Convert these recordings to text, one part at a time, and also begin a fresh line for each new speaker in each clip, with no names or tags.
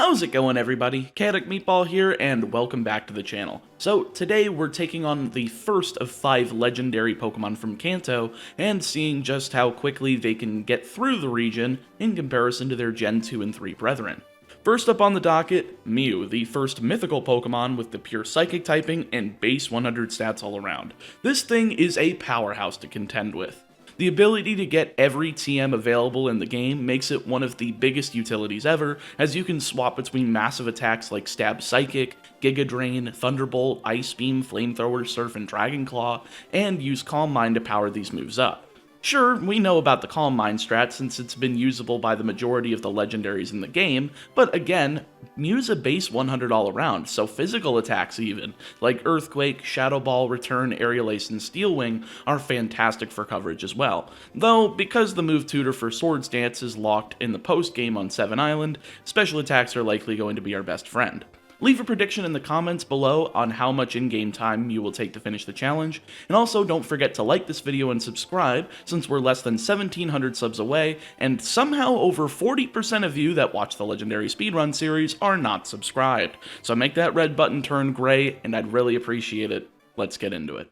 How's it going, everybody? ChaoticMeatball here, and welcome back to the channel. So today we're taking on the first of 5 legendary Pokemon from Kanto, and seeing just how quickly they can get through the region in comparison to their Gen 2 and 3 brethren. First up on the docket, Mew, the first mythical Pokemon with the pure Psychic typing and base 100 stats all around. This thing is a powerhouse to contend with. The ability to get every TM available in the game makes it one of the biggest utilities ever, as you can swap between massive attacks like Stab Psychic, Giga Drain, Thunderbolt, Ice Beam, Flamethrower, Surf, and Dragon Claw, and use Calm Mind to power these moves up. Sure, we know about the Calm Mind strat since it's been usable by the majority of the legendaries in the game, but again, Mew's a base 100 all around, so physical attacks even, like Earthquake, Shadow Ball, Return, Aerial Ace, and Steel Wing are fantastic for coverage as well. Though, because the move tutor for Swords Dance is locked in the post-game on 7 Island, special attacks are likely going to be our best friend. Leave a prediction in the comments below on how much in-game time you will take to finish the challenge, and also don't forget to like this video and subscribe, since we're less than 1,700 subs away, and somehow over 40% of you that watch the Legendary Speedrun Series are not subscribed. So make that red button turn gray, and I'd really appreciate it. Let's get into it.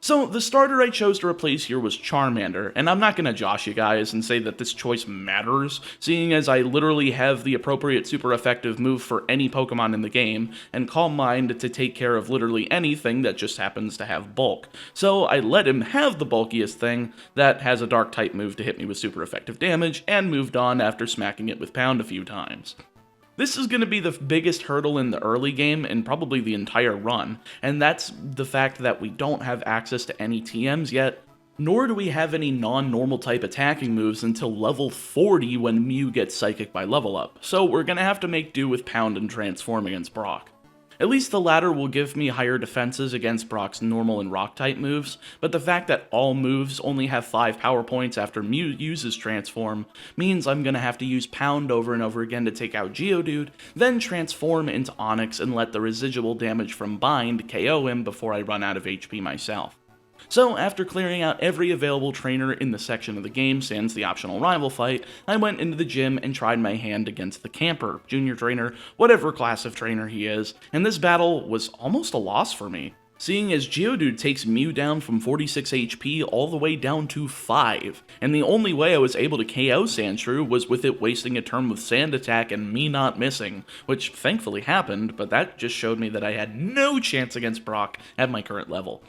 So, the starter I chose to replace here was Charmander, and I'm not gonna josh you guys and say that this choice matters, seeing as I literally have the appropriate super effective move for any Pokemon in the game, and Calm Mind to take care of literally anything that just happens to have bulk. So I let him have the bulkiest thing that has a dark type move to hit me with super effective damage, and moved on after smacking it with Pound a few times. This is going to be the biggest hurdle in the early game and probably the entire run, and that's the fact that we don't have access to any TMs yet, nor do we have any non-normal type attacking moves until level 40 when Mew gets Psychic by level up, so we're going to have to make do with Pound and Transform against Brock. At least the latter will give me higher defenses against Brock's normal and rock type moves, but the fact that all moves only have 5 power points after Mew uses Transform means I'm gonna have to use Pound over and over again to take out Geodude, then transform into Onix and let the residual damage from Bind KO him before I run out of HP myself. So, after clearing out every available trainer in the section of the game sans the optional rival fight, I went into the gym and tried my hand against the camper, junior trainer, whatever class of trainer he is, and this battle was almost a loss for me, seeing as Geodude takes Mew down from 46 HP all the way down to 5, and the only way I was able to KO Sandshrew was with it wasting a turn with Sand Attack and me not missing, which thankfully happened, but that just showed me that I had no chance against Brock at my current level.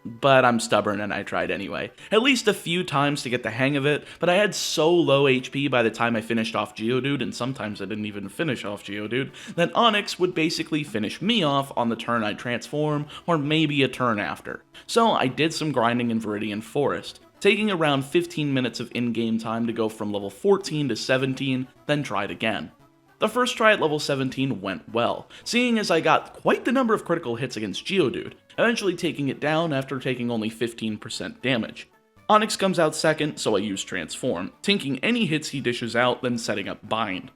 But I'm stubborn and I tried anyway. At least a few times to get the hang of it, but I had so low HP by the time I finished off Geodude, and sometimes I didn't even finish off Geodude, that Onix would basically finish me off on the turn I transform, or maybe a turn after. So I did some grinding in Viridian Forest, taking around 15 minutes of in-game time to go from level 14 to 17, then tried again. The first try at level 17 went well, seeing as I got quite the number of critical hits against Geodude, eventually taking it down after taking only 15% damage. Onix comes out second, so I use Transform, tanking any hits he dishes out, then setting up Bind.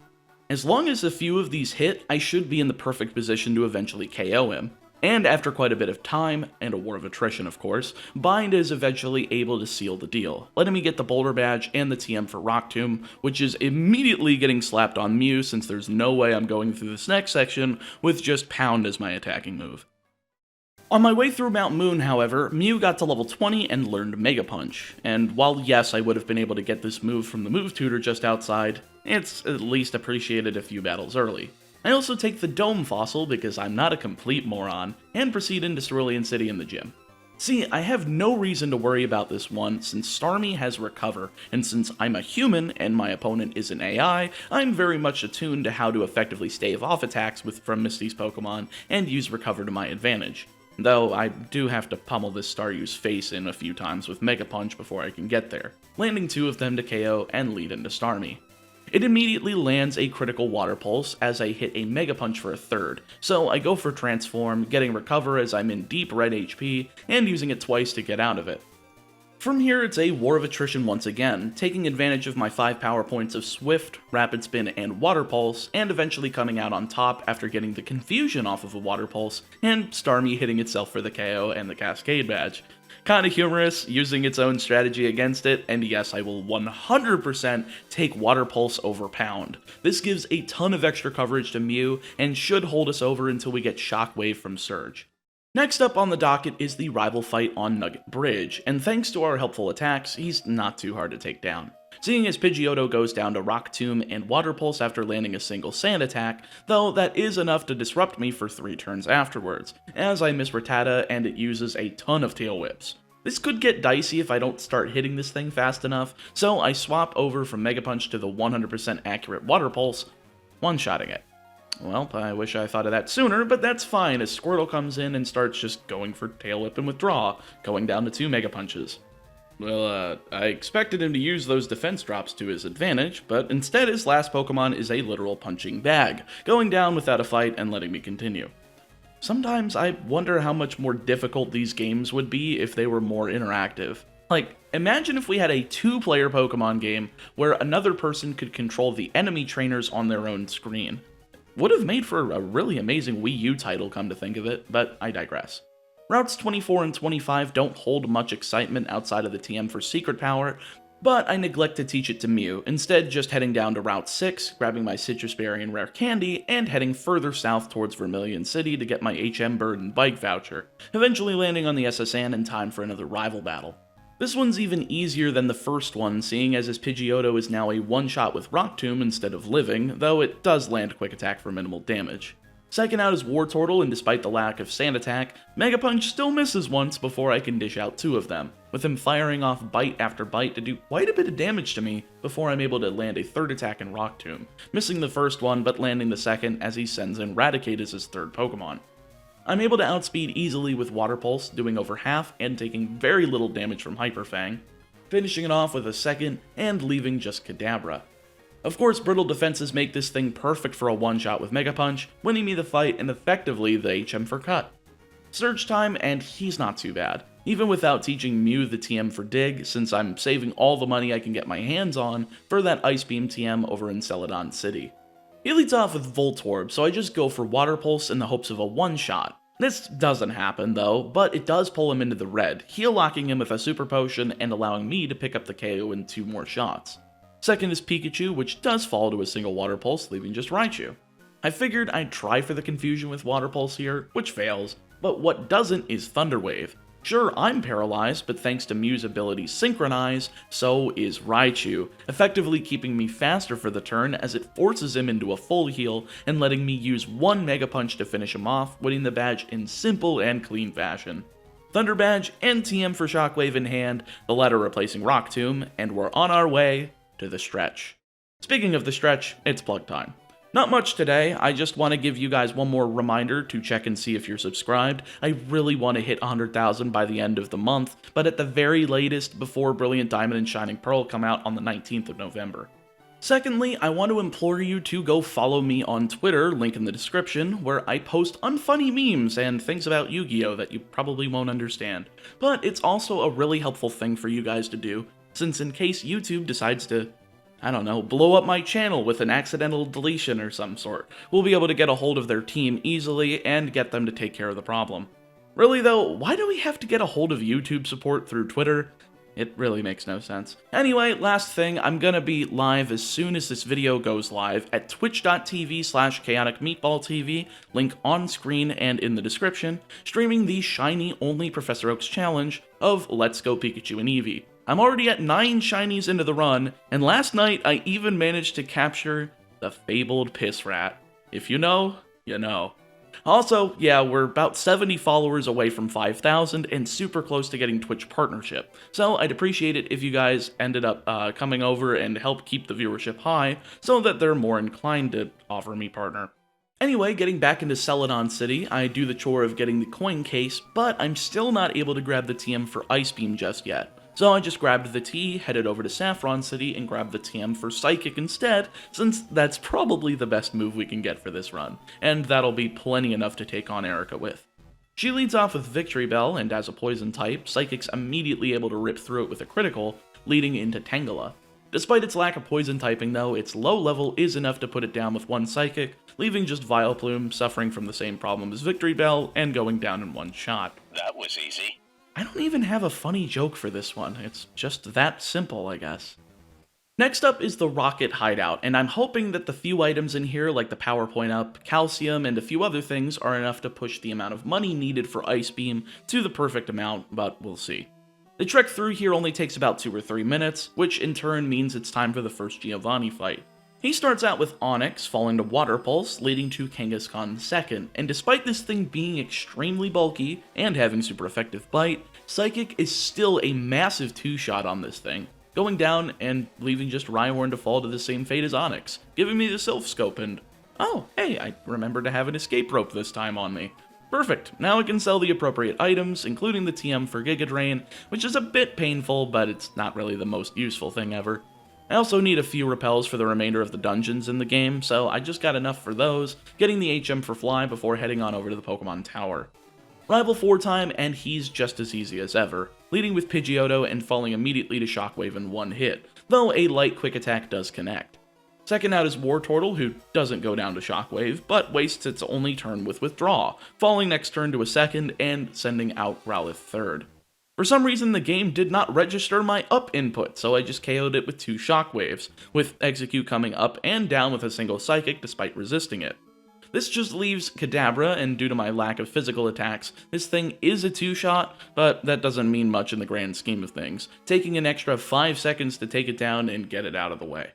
As long as a few of these hit, I should be in the perfect position to eventually KO him. And after quite a bit of time, and a war of attrition of course, Bind is eventually able to seal the deal, letting me get the Boulder Badge and the TM for Rock Tomb, which is immediately getting slapped on Mew since there's no way I'm going through this next section with just Pound as my attacking move. On my way through Mount Moon, however, Mew got to level 20 and learned Mega Punch, and while yes I would have been able to get this move from the move tutor just outside, it's at least appreciated a few battles early. I also take the Dome Fossil because I'm not a complete moron, and proceed into Cerulean City in the gym. See, I have no reason to worry about this one since Starmie has Recover, and since I'm a human and my opponent is an AI, I'm very much attuned to how to effectively stave off attacks from Misty's Pokemon and use Recover to my advantage. Though I do have to pummel this Staryu's face in a few times with Mega Punch before I can get there, landing 2 of them to KO and lead into Starmie. It immediately lands a critical Water Pulse as I hit a Mega Punch for a third, so I go for Transform, getting Recover as I'm in deep red HP, and using it twice to get out of it. From here it's a war of attrition once again, taking advantage of my 5 power points of Swift, Rapid Spin, and Water Pulse, and eventually coming out on top after getting the Confusion off of a Water Pulse, and Starmie hitting itself for the KO and the Cascade Badge. Kinda humorous, using its own strategy against it, and yes, I will 100% take Water Pulse over Pound. This gives a ton of extra coverage to Mew, and should hold us over until we get Shockwave from Surge. Next up on the docket is the rival fight on Nugget Bridge, and thanks to our helpful attacks, he's not too hard to take down. Seeing as Pidgeotto goes down to Rock Tomb and Water Pulse after landing a single sand attack, though that is enough to disrupt me for 3 turns afterwards, as I miss Rattata and it uses a ton of Tail Whips. This could get dicey if I don't start hitting this thing fast enough, so I swap over from Mega Punch to the 100% accurate Water Pulse, one-shotting it. Well, I wish I thought of that sooner, but that's fine as Squirtle comes in and starts just going for Tail Whip and Withdraw, going down to 2 Mega Punches. Well, I expected him to use those defense drops to his advantage, but instead his last Pokemon is a literal punching bag, going down without a fight and letting me continue. Sometimes I wonder how much more difficult these games would be if they were more interactive. Like, imagine if we had a 2-player Pokemon game where another person could control the enemy trainers on their own screen. Would have made for a really amazing Wii U title, come to think of it, but I digress. Routes 24 and 25 don't hold much excitement outside of the TM for Secret Power, but I neglect to teach it to Mew, instead just heading down to Route 6, grabbing my Citrus Berry and Rare Candy, and heading further south towards Vermilion City to get my HM Bird and Bike voucher, eventually landing on the SSN in time for another rival battle. This one's even easier than the first one, seeing as his Pidgeotto is now a one-shot with Rock Tomb instead of living, though it does land Quick Attack for minimal damage. Second out is Wartortle, and despite the lack of Sand Attack, Mega Punch still misses once before I can dish out 2 of them, with him firing off bite after bite to do quite a bit of damage to me before I'm able to land a 3rd attack in Rock Tomb, missing the first one but landing the second as he sends in Raticate as his 3rd Pokemon. I'm able to outspeed easily with Water Pulse, doing over half and taking very little damage from Hyper Fang, finishing it off with a 2nd and leaving just Kadabra. Of course, brittle defenses make this thing perfect for a one-shot with Mega Punch, winning me the fight and effectively the HM for cut. Surge time, and he's not too bad, even without teaching Mew the TM for Dig, since I'm saving all the money I can get my hands on for that Ice Beam TM over in Celadon City. He leads off with Voltorb, so I just go for Water Pulse in the hopes of a one-shot. This doesn't happen though, but it does pull him into the red, heal locking him with a Super Potion and allowing me to pick up the KO in 2 more shots. Second is Pikachu, which does fall to a single Water Pulse, leaving just Raichu. I figured I'd try for the confusion with Water Pulse here, which fails, but what doesn't is Thunder Wave. Sure, I'm paralyzed, but thanks to Mew's ability Synchronize, so is Raichu, effectively keeping me faster for the turn as it forces him into a full heal and letting me use 1 Mega Punch to finish him off, winning the badge in simple and clean fashion. Thunder Badge and TM for Shockwave in hand, the latter replacing Rock Tomb, and we're on our way to the stretch. Speaking of the stretch, it's plug time. Not much today, I just want to give you guys one more reminder to check and see if you're subscribed. I really want to hit 100,000 by the end of the month, but at the very latest before Brilliant Diamond and Shining Pearl come out on the 19th of November. Secondly, I want to implore you to go follow me on Twitter, link in the description, where I post unfunny memes and things about Yu-Gi-Oh! That you probably won't understand. But it's also a really helpful thing for you guys to do, since in case YouTube decides to, I don't know, blow up my channel with an accidental deletion or some sort, we'll be able to get a hold of their team easily and get them to take care of the problem. Really though, why do we have to get a hold of YouTube support through Twitter? It really makes no sense. Anyway, last thing, I'm gonna be live as soon as this video goes live at twitch.tv/ChaoticMeatballTV, link on screen and in the description, streaming the shiny-only Professor Oak's challenge of Let's Go Pikachu and Eevee. I'm already at 9 shinies into the run, and last night I even managed to capture the fabled Piss Rat. If you know, you know. Also, yeah, we're about 70 followers away from 5,000 and super close to getting Twitch partnership, so I'd appreciate it if you guys ended up coming over and help keep the viewership high so that they're more inclined to offer me partner. Anyway, getting back into Celadon City, I do the chore of getting the coin case, but I'm still not able to grab the TM for Ice Beam just yet. So I just grabbed the T, headed over to Saffron City, and grabbed the TM for Psychic instead, since that's probably the best move we can get for this run, and that'll be plenty enough to take on Erika with. She leads off with Victory Bell, and as a poison type, Psychic's immediately able to rip through it with a critical, leading into Tangela. Despite its lack of poison typing though, its low level is enough to put it down with 1 Psychic, leaving just Vileplume suffering from the same problem as Victory Bell and going down in 1 shot.
That was easy.
I don't even have a funny joke for this one. It's just that simple, I guess. Next up is the Rocket Hideout, and I'm hoping that the few items in here, like the PowerPoint Up, Calcium, and a few other things, are enough to push the amount of money needed for Ice Beam to the perfect amount, but we'll see. The trek through here only takes about 2 or 3 minutes, which in turn means it's time for the first Giovanni fight. He starts out with Onyx, falling to Water Pulse, leading to Kangaskhan's second, and despite this thing being extremely bulky and having super effective bite, Psychic is still a massive 2-shot on this thing, going down and leaving just Rhyhorn to fall to the same fate as Onyx, giving me the Sylph Scope and, oh, hey, I remembered to have an escape rope this time on me. Perfect, now I can sell the appropriate items, including the TM for Giga Drain, which is a bit painful, but it's not really the most useful thing ever. I also need a few repels for the remainder of the dungeons in the game, so I just got enough for those, getting the HM for Fly before heading on over to the Pokemon Tower. Rival 4 time, and he's just as easy as ever, leading with Pidgeotto and falling immediately to Shockwave in one hit, though a light quick attack does connect. Second out is Wartortle, who doesn't go down to Shockwave, but wastes its only turn with Withdraw, falling next turn to a second and sending out Growlithe third. For some reason, the game did not register my up input, so I just KO'd it with 2 Shockwaves, with Execute coming up and down with a single Psychic despite resisting it. This just leaves Kadabra, and due to my lack of physical attacks, this thing is a 2-shot, but that doesn't mean much in the grand scheme of things, taking an extra 5 seconds to take it down and get it out of the way.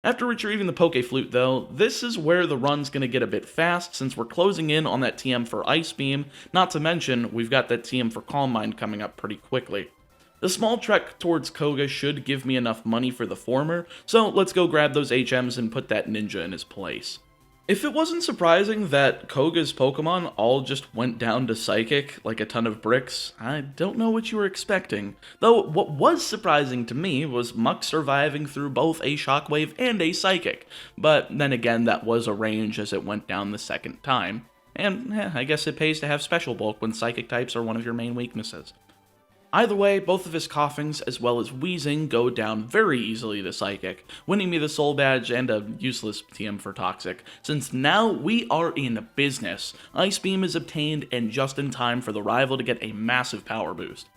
After retrieving the Poke Flute though, this is where the run's gonna get a bit fast since we're closing in on that TM for Ice Beam, not to mention we've got that TM for Calm Mind coming up pretty quickly. The small trek towards Koga should give me enough money for the former, so let's go grab those HMs and put that ninja in his place. If it wasn't surprising that Koga's Pokemon all just went down to Psychic like a ton of bricks, I don't know what you were expecting. Though what was surprising to me was Muck surviving through both a Shockwave and a Psychic, but then again that was a range as it went down the second time. And I guess it pays to have Special Bulk when Psychic types are one of your main weaknesses. Either way, both of his coughings as well as wheezing go down very easily to Psychic, winning me the Soul Badge and a useless TM for Toxic, since now we are in business. Ice Beam is obtained and just in time for the rival to get a massive power boost.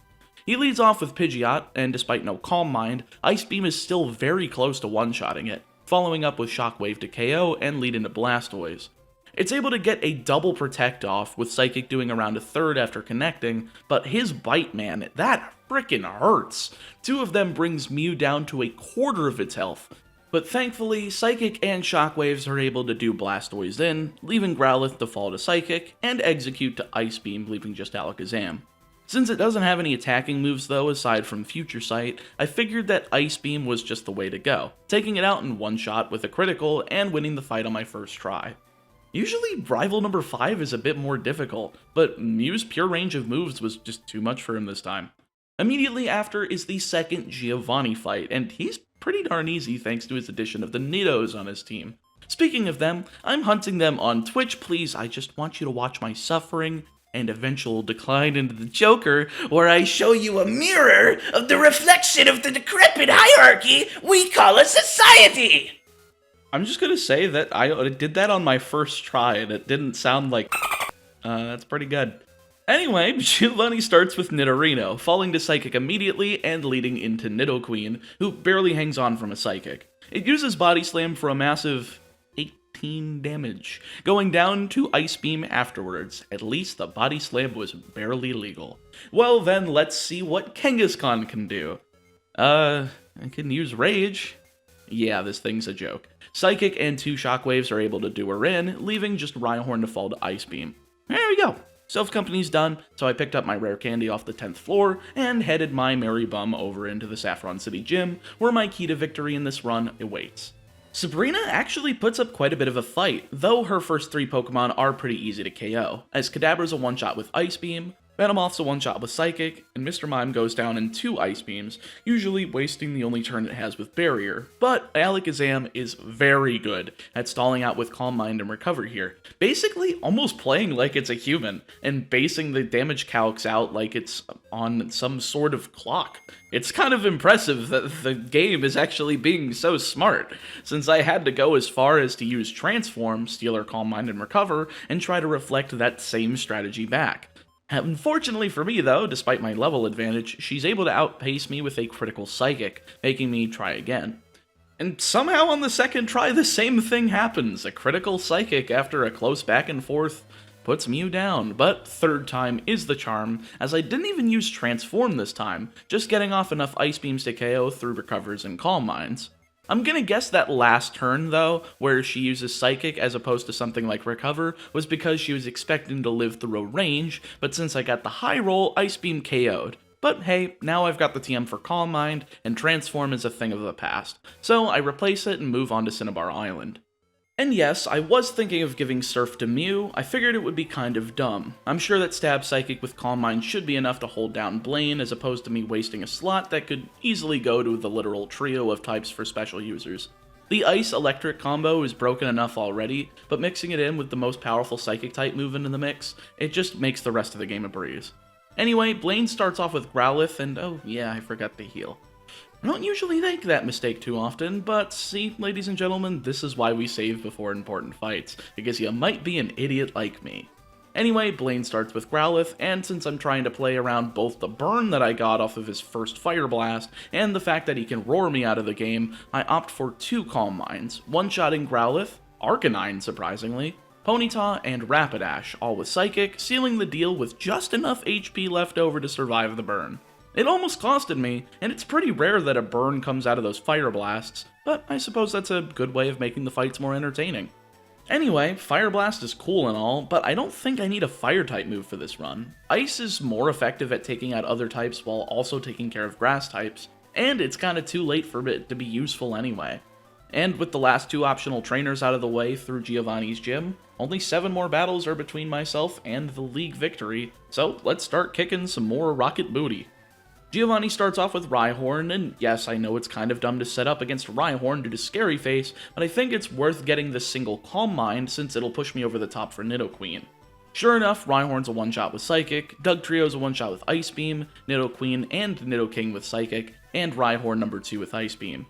He leads off with Pidgeot, and despite no Calm Mind, Ice Beam is still very close to one-shotting it, following up with Shockwave to KO and lead into Blastoise. It's able to get a double protect off, with Psychic doing around a third after connecting, but his bite, man, that frickin' hurts. 2 of them brings Mew down to a quarter of its health. But thankfully, Psychic and Shockwaves are able to do Blastoise in, leaving Growlithe to fall to Psychic, and Execute to Ice Beam, leaving just Alakazam. Since it doesn't have any attacking moves though, aside from Future Sight, I figured that Ice Beam was just the way to go, taking it out in one shot with a critical and winning the fight on my first try. Usually, rival number 5 is a bit more difficult, but Mew's pure range of moves was just too much for him this time. Immediately after is the second Giovanni fight, and he's pretty darn easy thanks to his addition of the Nidos on his team. Speaking of them, I'm hunting them on Twitch, please. I just want you to watch my suffering and eventual decline into the Joker, where I show you a mirror of the reflection of the decrepit hierarchy we call a society! I'm just gonna say that I did that on my first try, and it didn't sound like that's pretty good. Anyway, Giovanni starts with Nidorino, falling to Psychic immediately and leading into Nidoqueen, who barely hangs on from a Psychic. It uses Body Slam for a massive 18 damage, going down to Ice Beam afterwards. At least the Body Slam was barely legal. Well then, let's see what Kangaskhan can do. I can use Rage. Yeah, this thing's a joke. Psychic and 2 Shockwaves are able to do her in, leaving just Rhyhorn to fall to Ice Beam. There we go. Self-company's done, so I picked up my rare candy off the 10th floor, and headed my merry bum over into the Saffron City Gym, where my key to victory in this run awaits. Sabrina actually puts up quite a bit of a fight, though her first 3 Pokemon are pretty easy to KO, as Kadabra's a one-shot with Ice Beam, Venomoth's a one-shot with Psychic, and Mr. Mime goes down in 2 Ice Beams, usually wasting the only turn it has with Barrier. But Alakazam is very good at stalling out with Calm Mind and Recover here, basically almost playing like it's a human, and basing the damage calcs out like it's on some sort of clock. It's kind of impressive that the game is actually being so smart, since I had to go as far as to use Transform, Steal or Calm Mind and Recover, and try to reflect that same strategy back. Unfortunately for me though, despite my level advantage, she's able to outpace me with a critical psychic, making me try again. And somehow on the second try, the same thing happens. A critical psychic after a close back and forth puts Mew down, but third time is the charm, as I didn't even use Transform this time, just getting off enough Ice Beams to KO through Recovers and Calm Minds. I'm gonna guess that last turn, though, where she uses Psychic as opposed to something like Recover, was because she was expecting to live through a range, but since I got the high roll, Ice Beam KO'd. But hey, now I've got the TM for Calm Mind, and Transform is a thing of the past, so I replace it and move on to Cinnabar Island. And yes, I was thinking of giving Surf to Mew. I figured it would be kind of dumb. I'm sure that Stab Psychic with Calm Mind should be enough to hold down Blaine, as opposed to me wasting a slot that could easily go to the literal trio of types for special users. The Ice-Electric combo is broken enough already, but mixing it in with the most powerful Psychic type movement in the mix, it just makes the rest of the game a breeze. Anyway, Blaine starts off with Growlithe, and oh yeah, I forgot to heal. I don't usually make that mistake too often, but see, ladies and gentlemen, this is why we save before important fights, because you might be an idiot like me. Anyway, Blaine starts with Growlithe, and since I'm trying to play around both the burn that I got off of his first Fire Blast, and the fact that he can roar me out of the game, I opt for 2 Calm Minds, one-shotting Growlithe, Arcanine surprisingly, Ponyta, and Rapidash, all with Psychic, sealing the deal with just enough HP left over to survive the burn. It almost costed me, and it's pretty rare that a burn comes out of those Fire Blasts, but I suppose that's a good way of making the fights more entertaining. Anyway, Fire Blast is cool and all, but I don't think I need a Fire-type move for this run. Ice is more effective at taking out other types while also taking care of Grass types, and it's kinda too late for it to be useful anyway. And with the last 2 optional trainers out of the way through Giovanni's gym, only 7 more battles are between myself and the league victory, so let's start kicking some more rocket booty. Giovanni starts off with Rhyhorn, and yes, I know it's kind of dumb to set up against Rhyhorn due to Scary Face, but I think it's worth getting the single Calm Mind since it'll push me over the top for Nidoqueen. Sure enough, Rhyhorn's a one-shot with Psychic, Dugtrio's a one-shot with Ice Beam, Nidoqueen and Nidoking with Psychic, and Rhyhorn number 2 with Ice Beam.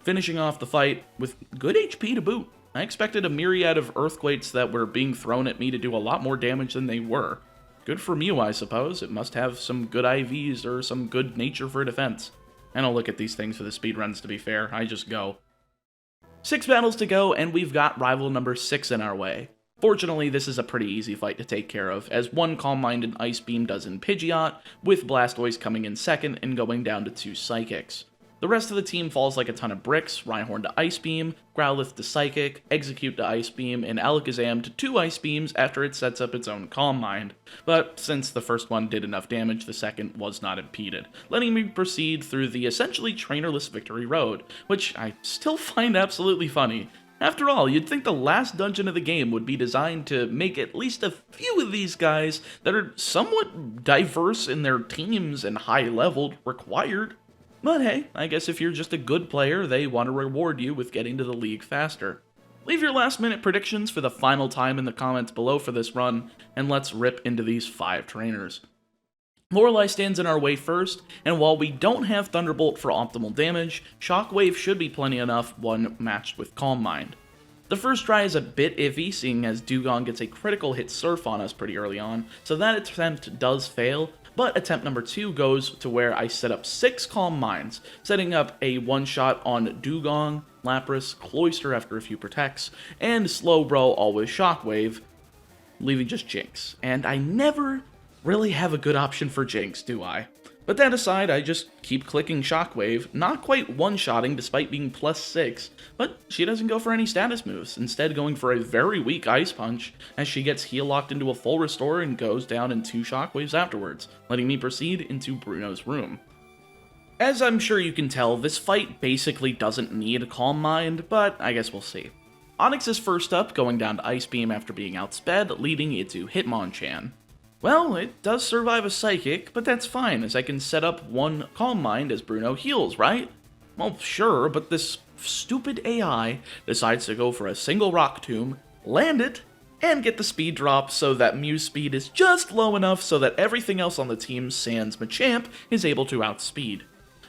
Finishing off the fight with good HP to boot. I expected a myriad of Earthquakes that were being thrown at me to do a lot more damage than they were. Good for Mew, I suppose. It must have some good IVs or some good nature for defense. I don't look at these things for the speedruns, to be fair. I just go. 6 battles to go, and we've got rival number 6 in our way. Fortunately, this is a pretty easy fight to take care of, as 1 Calm Mind and Ice Beam does in Pidgeot, with Blastoise coming in second and going down to 2 Psychics. The rest of the team falls like a ton of bricks, Rhyhorn to Ice Beam, Growlithe to Psychic, Execute to Ice Beam, and Alakazam to 2 Ice Beams after it sets up its own Calm Mind. But since the first one did enough damage, the second was not impeded, letting me proceed through the essentially trainerless victory road, which I still find absolutely funny. After all, you'd think the last dungeon of the game would be designed to make at least a few of these guys that are somewhat diverse in their teams and high-leveled required. But hey, I guess if you're just a good player, they want to reward you with getting to the league faster. Leave your last minute predictions for the final time in the comments below for this run, and let's rip into these 5 trainers. Lorelei stands in our way first, and while we don't have Thunderbolt for optimal damage, Shockwave should be plenty enough when matched with Calm Mind. The first try is a bit iffy, seeing as Dewgong gets a critical hit Surf on us pretty early on, so that attempt does fail, but attempt number 2 goes to where I set up 6 Calm Minds, setting up a one-shot on Dewgong, Lapras, Cloyster after a few protects, and Slowbro all with Shockwave, leaving just Jinx. And I never really have a good option for Jinx, do I? But that aside, I just keep clicking Shockwave, not quite one-shotting despite being +6, but she doesn't go for any status moves, instead going for a very weak Ice Punch, as she gets heal-locked into a full restore and goes down in 2 Shockwaves afterwards, letting me proceed into Bruno's room. As I'm sure you can tell, this fight basically doesn't need a Calm Mind, but I guess we'll see. Onix is first up, going down to Ice Beam after being outsped, leading into Hitmonchan. Well, it does survive a Psychic, but that's fine, as I can set up 1 Calm Mind as Bruno heals, right? Well, sure, but this stupid AI decides to go for a single Rock Tomb, land it, and get the speed drop so that Mew's speed is just low enough so that everything else on the team, sans Machamp, is able to outspeed.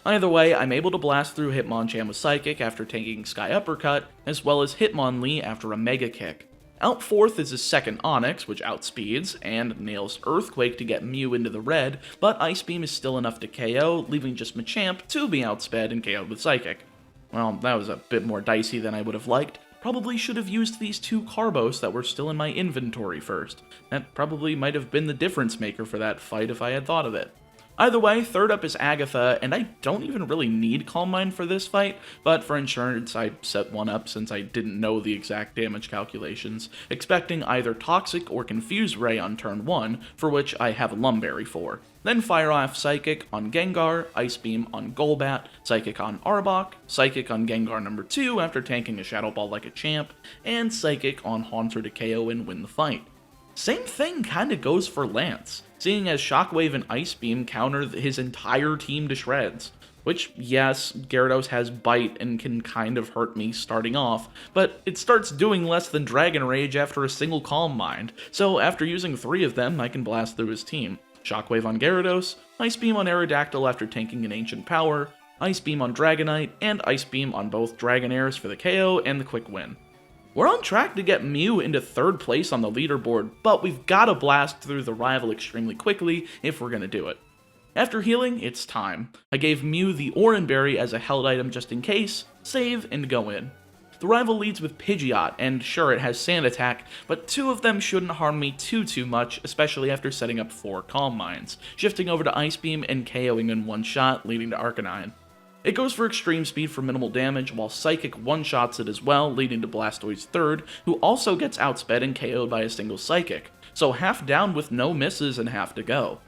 Either way, I'm able to blast through Hitmonchan with Psychic after taking Sky Uppercut, as well as Hitmonlee after a Mega Kick. Out fourth is his second Onyx, which outspeeds, and nails Earthquake to get Mew into the red, but Ice Beam is still enough to KO, leaving just Machamp to be outsped and KO'd with Psychic. Well, that was a bit more dicey than I would have liked. Probably should have used these two Carbos that were still in my inventory first. That probably might have been the difference maker for that fight if I had thought of it. Either way, third up is Agatha, and I don't even really need Calm Mind for this fight, but for insurance I set one up since I didn't know the exact damage calculations, expecting either Toxic or Confuse Ray on turn 1, for which I have Lumberry for. Then fire off Psychic on Gengar, Ice Beam on Golbat, Psychic on Arbok, Psychic on Gengar number 2 after tanking a Shadow Ball like a champ, and Psychic on Haunter to KO and win the fight. Same thing kinda goes for Lance, seeing as Shockwave and Ice Beam counter his entire team to shreds. Which, yes, Gyarados has Bite and can kind of hurt me starting off, but it starts doing less than Dragon Rage after a single Calm Mind, so after using 3 of them, I can blast through his team. Shockwave on Gyarados, Ice Beam on Aerodactyl after tanking an Ancient Power, Ice Beam on Dragonite, and Ice Beam on both Dragonairs for the KO and the quick win. We're on track to get Mew into 3rd place on the leaderboard, but we've gotta blast through the rival extremely quickly if we're gonna do it. After healing, it's time. I gave Mew the Oran Berry as a held item just in case, save, and go in. The rival leads with Pidgeot, and sure it has Sand Attack, but 2 of them shouldn't harm me too much, especially after setting up 4 Calm Minds, shifting over to Ice Beam and KOing in one shot, leading to Arcanine. It goes for extreme speed for minimal damage, while Psychic one-shots it as well, leading to Blastoise 3rd, who also gets outsped and KO'd by a single Psychic, so half down with no misses and half to go.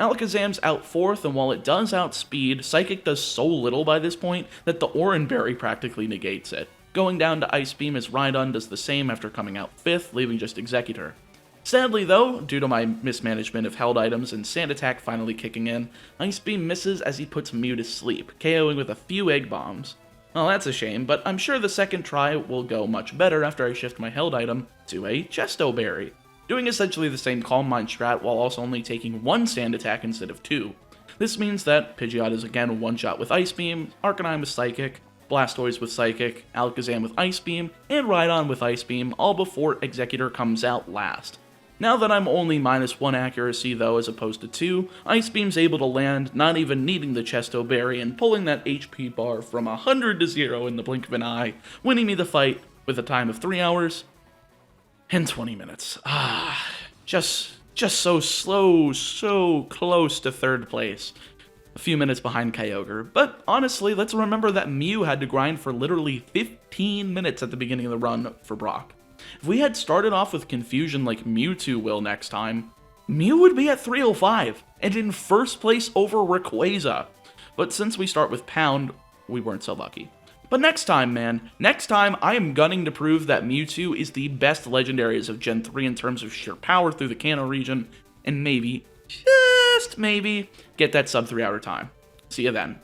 Alakazam's out 4th, and while it does outspeed, Psychic does so little by this point that the Oran Berry practically negates it. Going down to Ice Beam as Rhydon does the same after coming out 5th, leaving just Executor. Sadly though, due to my mismanagement of held items and Sand Attack finally kicking in, Ice Beam misses as he puts Mew to sleep, KOing with a few Egg Bombs. Well, that's a shame, but I'm sure the second try will go much better after I shift my held item to a Chesto Berry, doing essentially the same Calm Mind strat while also only taking 1 Sand Attack instead of 2. This means that Pidgeot is again one-shot with Ice Beam, Arcanine with Psychic, Blastoise with Psychic, Alakazam with Ice Beam, and Rhydon with Ice Beam, all before Executor comes out last. Now that I'm only -1 accuracy though as opposed to 2, Ice Beam's able to land, not even needing the Chesto Berry, and pulling that HP bar from 100 to 0 in the blink of an eye, winning me the fight with a time of 3 hours and 20 minutes. Just so slow, so close to 3rd place. A few minutes behind Kyogre, but honestly, let's remember that Mew had to grind for literally 15 minutes at the beginning of the run for Brock. If we had started off with Confusion like Mewtwo will next time, Mew would be at 305, and in 1st place over Rayquaza. But since we start with Pound, we weren't so lucky. But next time, man, next time I am gunning to prove that Mewtwo is the best legendaries of Gen 3 in terms of sheer power through the Kanto region, and maybe, just maybe, get that sub 3 hour time. See you then.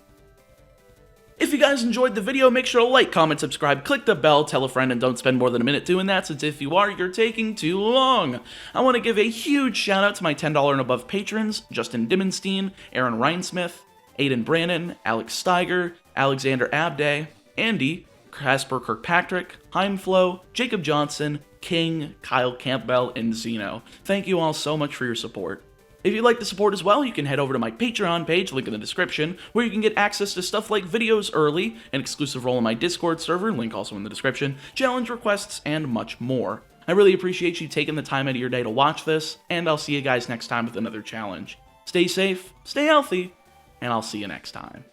If you guys enjoyed the video, make sure to like, comment, subscribe, click the bell, tell a friend, and don't spend more than a minute doing that, since if you are, you're taking too long. I want to give a huge shout out to my $10 and above patrons, Justin Dimmenstein, Aaron Reinsmith, Aiden Brannon, Alex Steiger, Alexander Abday, Andy, Casper Kirkpatrick, Heimflow, Jacob Johnson, King, Kyle Campbell, and Zeno. Thank you all so much for your support. If you'd like to support as well, you can head over to my Patreon page, link in the description, where you can get access to stuff like videos early, an exclusive role in my Discord server, link also in the description, challenge requests, and much more. I really appreciate you taking the time out of your day to watch this, and I'll see you guys next time with another challenge. Stay safe, stay healthy, and I'll see you next time.